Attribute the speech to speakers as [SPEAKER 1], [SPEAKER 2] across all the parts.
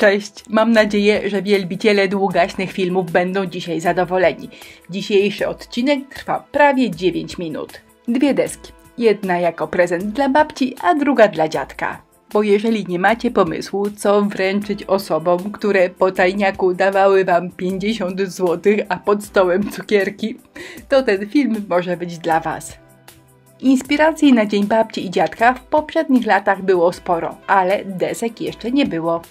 [SPEAKER 1] Cześć! Mam nadzieję, że wielbiciele długaśnych filmów będą dzisiaj zadowoleni. Dzisiejszy odcinek trwa prawie 9 minut. Dwie deski. Jedna jako prezent dla babci, a druga dla dziadka. Bo jeżeli nie macie pomysłu, co wręczyć osobom, które po tajniaku dawały wam 50 zł, a pod stołem cukierki, to ten film może być dla was. Inspiracji na Dzień Babci i Dziadka w poprzednich latach było sporo, ale desek jeszcze nie było.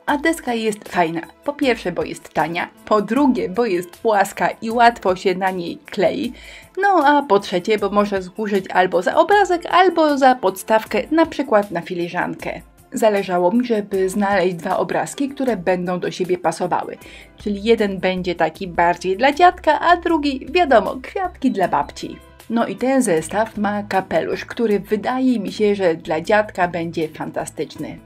[SPEAKER 1] A deska jest fajna. Po pierwsze, bo jest tania, po drugie, bo jest płaska i łatwo się na niej klei, no a po trzecie, bo może służyć albo za obrazek, albo za podstawkę, na przykład na filiżankę. Zależało mi, żeby znaleźć dwa obrazki, które będą do siebie pasowały. Czyli jeden będzie taki bardziej dla dziadka, a drugi, wiadomo, kwiatki dla babci. No i ten zestaw ma kapelusz, który wydaje mi się, że dla dziadka będzie fantastyczny.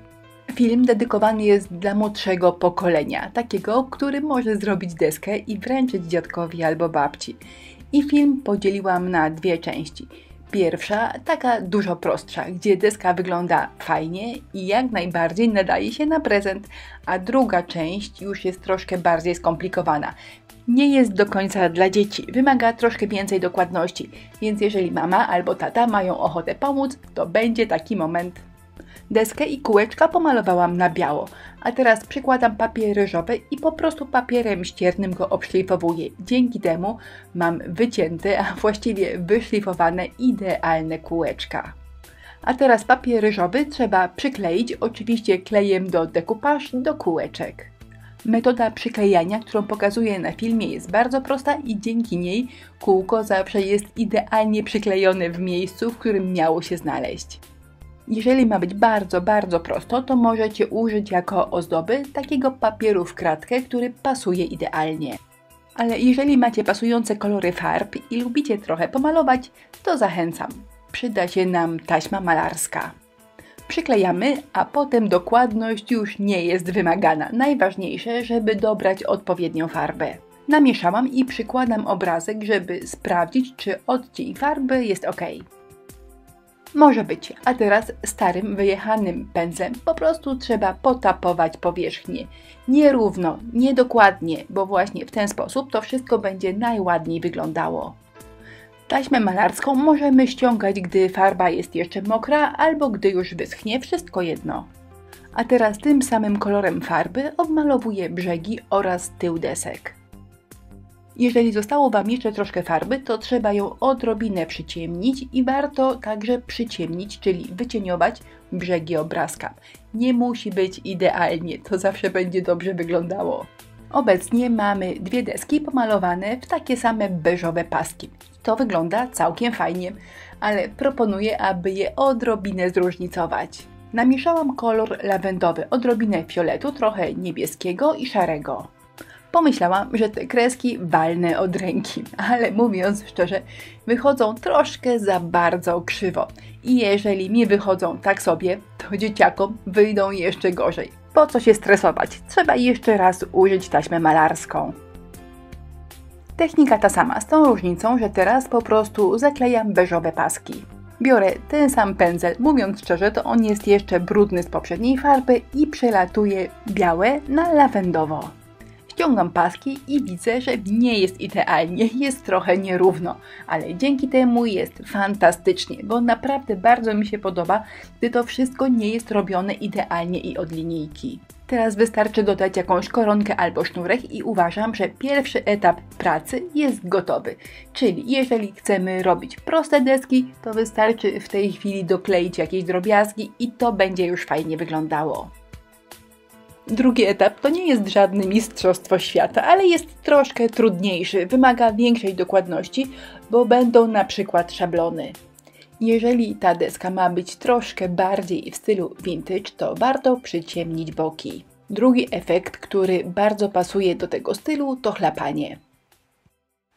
[SPEAKER 1] Film dedykowany jest dla młodszego pokolenia, takiego, który może zrobić deskę i wręczyć dziadkowi albo babci. I film podzieliłam na dwie części. Pierwsza, taka dużo prostsza, gdzie deska wygląda fajnie i jak najbardziej nadaje się na prezent, a druga część już jest troszkę bardziej skomplikowana. Nie jest do końca dla dzieci, wymaga troszkę więcej dokładności, więc jeżeli mama albo tata mają ochotę pomóc, to będzie taki moment. Deskę i kółeczka pomalowałam na biało, a teraz przykładam papier ryżowy i po prostu papierem ściernym go obszlifowuję. Dzięki temu mam wycięte, a właściwie wyszlifowane idealne kółeczka. A teraz papier ryżowy trzeba przykleić, oczywiście klejem do decoupage do kółeczek. Metoda przyklejania, którą pokazuję na filmie, jest bardzo prosta i dzięki niej kółko zawsze jest idealnie przyklejone w miejscu, w którym miało się znaleźć. Jeżeli ma być bardzo prosto, to możecie użyć jako ozdoby takiego papieru w kratkę, który pasuje idealnie. Ale jeżeli macie pasujące kolory farb i lubicie trochę pomalować, to zachęcam. Przyda się nam taśma malarska. Przyklejamy, a potem dokładność już nie jest wymagana. Najważniejsze, żeby dobrać odpowiednią farbę. Namieszałam i przykładam obrazek, żeby sprawdzić, czy odcień farby jest ok. Może być, a teraz starym, wyjechanym pędzlem po prostu trzeba potapować powierzchnię. Nierówno, niedokładnie, bo właśnie w ten sposób to wszystko będzie najładniej wyglądało. Taśmę malarską możemy ściągać, gdy farba jest jeszcze mokra, albo gdy już wyschnie, wszystko jedno. A teraz tym samym kolorem farby obmalowuję brzegi oraz tył desek. Jeżeli zostało wam jeszcze troszkę farby, to trzeba ją odrobinę przyciemnić i warto także przyciemnić, czyli wycieniować brzegi obrazka. Nie musi być idealnie, to zawsze będzie dobrze wyglądało. Obecnie mamy dwie deski pomalowane w takie same beżowe paski. To wygląda całkiem fajnie, ale proponuję, aby je odrobinę zróżnicować. Namieszałam kolor lawendowy, odrobinę fioletu, trochę niebieskiego i szarego. Pomyślałam, że te kreski walnę od ręki, ale mówiąc szczerze, wychodzą troszkę za bardzo krzywo. I jeżeli mi wychodzą tak sobie, to dzieciakom wyjdą jeszcze gorzej. Po co się stresować? Trzeba jeszcze raz użyć taśmę malarską. Technika ta sama, z tą różnicą, że teraz po prostu zaklejam beżowe paski. Biorę ten sam pędzel, mówiąc szczerze, to on jest jeszcze brudny z poprzedniej farby i przelatuję białe na lawendowo. Ściągam paski i widzę, że nie jest idealnie, jest trochę nierówno, ale dzięki temu jest fantastycznie, bo naprawdę bardzo mi się podoba, gdy to wszystko nie jest robione idealnie i od linijki. Teraz wystarczy dodać jakąś koronkę albo sznurek i uważam, że pierwszy etap pracy jest gotowy. Czyli jeżeli chcemy robić proste deski, to wystarczy w tej chwili dokleić jakieś drobiazgi i to będzie już fajnie wyglądało. Drugi etap to nie jest żadne mistrzostwo świata, ale jest troszkę trudniejszy, wymaga większej dokładności, bo będą na przykład szablony. Jeżeli ta deska ma być troszkę bardziej w stylu vintage, to warto przyciemnić boki. Drugi efekt, który bardzo pasuje do tego stylu, to chlapanie.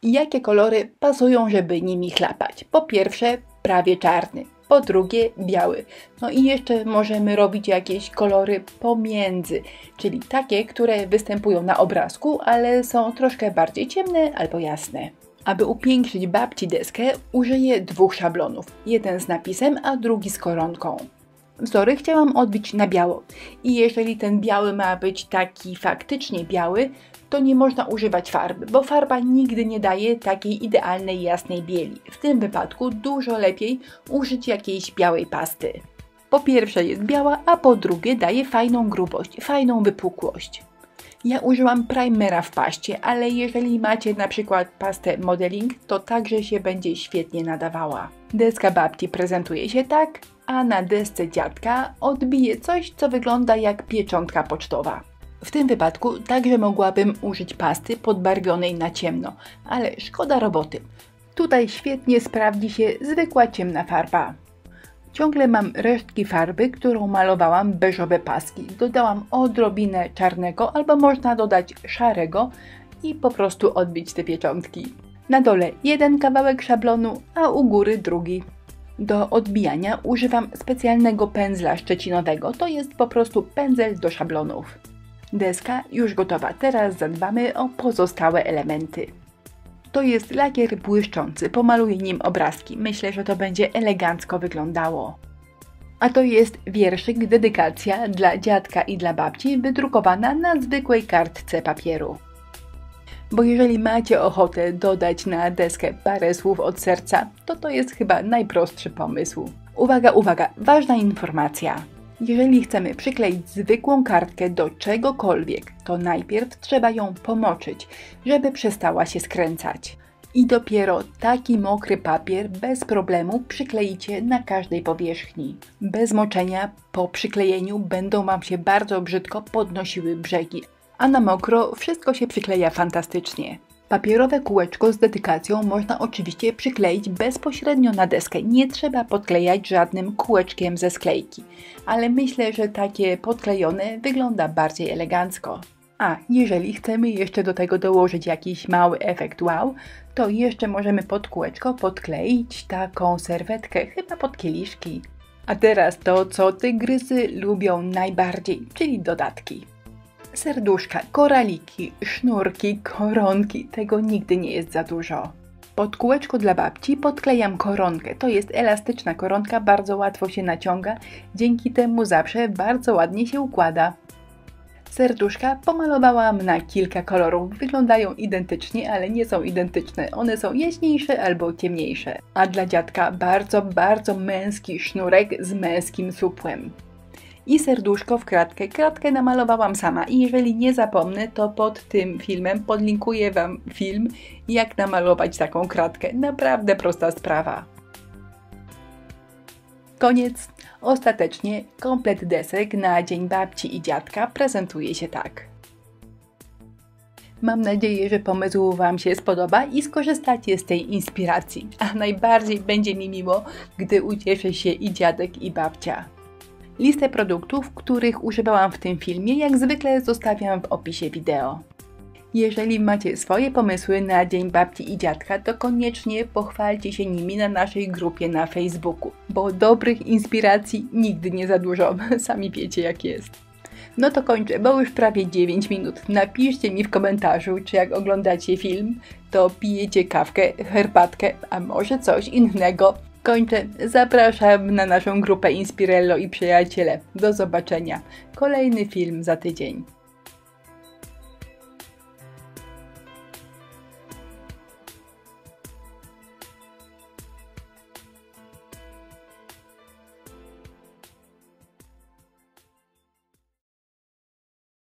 [SPEAKER 1] Jakie kolory pasują, żeby nimi chlapać? Po pierwsze, prawie czarny. Po drugie, biały. No i jeszcze możemy robić jakieś kolory pomiędzy, czyli takie, które występują na obrazku, ale są troszkę bardziej ciemne albo jasne. Aby upiększyć babci deskę, użyję dwóch szablonów. Jeden z napisem, a drugi z koronką. Wzory chciałam odbić na biało i jeżeli ten biały ma być taki faktycznie biały, to nie można używać farby, bo farba nigdy nie daje takiej idealnej, jasnej bieli. W tym wypadku dużo lepiej użyć jakiejś białej pasty. Po pierwsze jest biała, a po drugie daje fajną grubość, fajną wypukłość. Ja użyłam primera w paście, ale jeżeli macie na przykład pastę modeling, to także się będzie świetnie nadawała. Deska babci prezentuje się tak, a na desce dziadka odbije coś, co wygląda jak pieczątka pocztowa. W tym wypadku także mogłabym użyć pasty podbarwionej na ciemno, ale szkoda roboty. Tutaj świetnie sprawdzi się zwykła ciemna farba. Ciągle mam resztki farby, którą malowałam beżowe paski. Dodałam odrobinę czarnego, albo można dodać szarego i po prostu odbić te pieczątki. Na dole jeden kawałek szablonu, a u góry drugi. Do odbijania używam specjalnego pędzla szczecinowego, to jest po prostu pędzel do szablonów. Deska już gotowa, teraz zadbamy o pozostałe elementy. To jest lakier błyszczący, pomaluję nim obrazki, myślę, że to będzie elegancko wyglądało. A to jest wierszyk, dedykacja dla dziadka i dla babci, wydrukowana na zwykłej kartce papieru. Bo jeżeli macie ochotę dodać na deskę parę słów od serca, to jest chyba najprostszy pomysł. Uwaga, uwaga, ważna informacja. Jeżeli chcemy przykleić zwykłą kartkę do czegokolwiek, to najpierw trzeba ją pomoczyć, żeby przestała się skręcać. I dopiero taki mokry papier bez problemu przykleicie na każdej powierzchni. Bez moczenia po przyklejeniu będą Wam się bardzo brzydko podnosiły brzegi, a na mokro wszystko się przykleja fantastycznie. Papierowe kółeczko z dedykacją można oczywiście przykleić bezpośrednio na deskę, nie trzeba podklejać żadnym kółeczkiem ze sklejki, ale myślę, że takie podklejone wygląda bardziej elegancko. A jeżeli chcemy jeszcze do tego dołożyć jakiś mały efekt wow, to jeszcze możemy pod kółeczko podkleić taką serwetkę, chyba pod kieliszki. A teraz to, co tygrysy lubią najbardziej, czyli dodatki. Serduszka, koraliki, sznurki, koronki, tego nigdy nie jest za dużo. Pod kółeczko dla babci podklejam koronkę, to jest elastyczna koronka, bardzo łatwo się naciąga, dzięki temu zawsze bardzo ładnie się układa. Serduszka pomalowałam na kilka kolorów, wyglądają identycznie, ale nie są identyczne, one są jaśniejsze albo ciemniejsze. A dla dziadka bardzo męski sznurek z męskim supłem. I serduszko w kratkę. Kratkę namalowałam sama i jeżeli nie zapomnę, to pod tym filmem podlinkuję Wam film, jak namalować taką kratkę. Naprawdę prosta sprawa. Koniec. Ostatecznie komplet desek na Dzień Babci i Dziadka prezentuje się tak. Mam nadzieję, że pomysł Wam się spodoba i skorzystacie z tej inspiracji. A najbardziej będzie mi miło, gdy ucieszy się i dziadek, i babcia. Listę produktów, których używałam w tym filmie, jak zwykle zostawiam w opisie wideo. Jeżeli macie swoje pomysły na Dzień Babci i Dziadka, to koniecznie pochwalcie się nimi na naszej grupie na Facebooku, bo dobrych inspiracji nigdy nie za dużo, sami wiecie jak jest. No to kończę, bo już prawie 9 minut. Napiszcie mi w komentarzu, czy jak oglądacie film, to pijecie kawkę, herbatkę, a może coś innego. Kończę. Zapraszam na naszą grupę Inspirello i przyjaciele. Do zobaczenia. Kolejny film za tydzień.